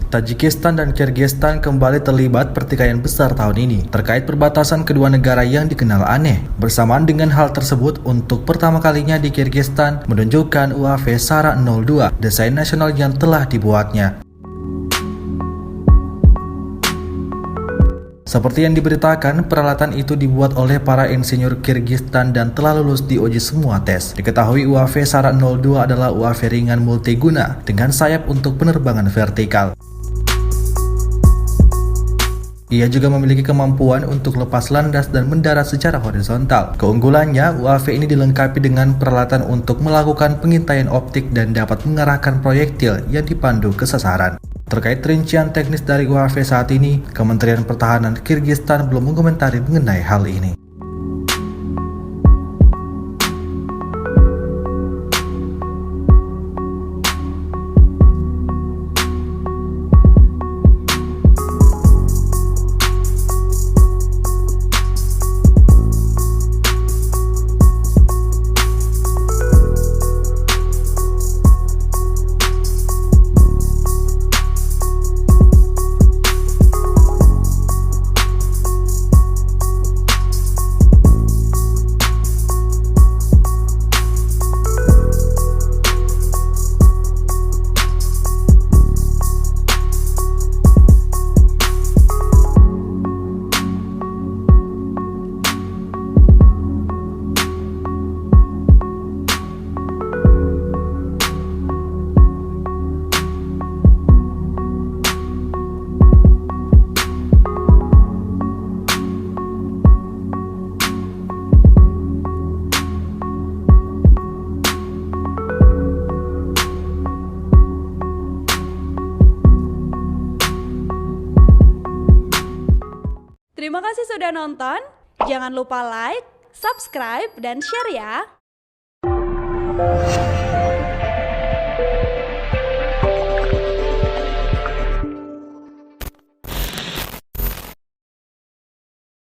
Tajikistan dan Kyrgyzstan kembali terlibat pertikaian besar tahun ini terkait perbatasan kedua negara yang dikenal aneh. Bersamaan dengan hal tersebut, untuk pertama kalinya di Kyrgyzstan menunjukkan UAV Sara 02, desain nasional yang telah dibuatnya. Seperti yang diberitakan, peralatan itu dibuat oleh para insinyur Kyrgyzstan dan telah lulus diuji semua tes. Diketahui UAV Sara 02 adalah UAV ringan multiguna dengan sayap untuk penerbangan vertikal. Ia juga memiliki kemampuan untuk lepas landas dan mendarat secara horizontal. Keunggulannya, UAV ini dilengkapi dengan peralatan untuk melakukan pengintaian optik dan dapat mengarahkan proyektil yang dipandu ke sasaran. Terkait rincian teknis dari UAV saat ini, Kementerian Pertahanan Kyrgyzstan belum mengomentari mengenai hal ini. Terima kasih sudah nonton. Jangan lupa like, subscribe, dan share ya.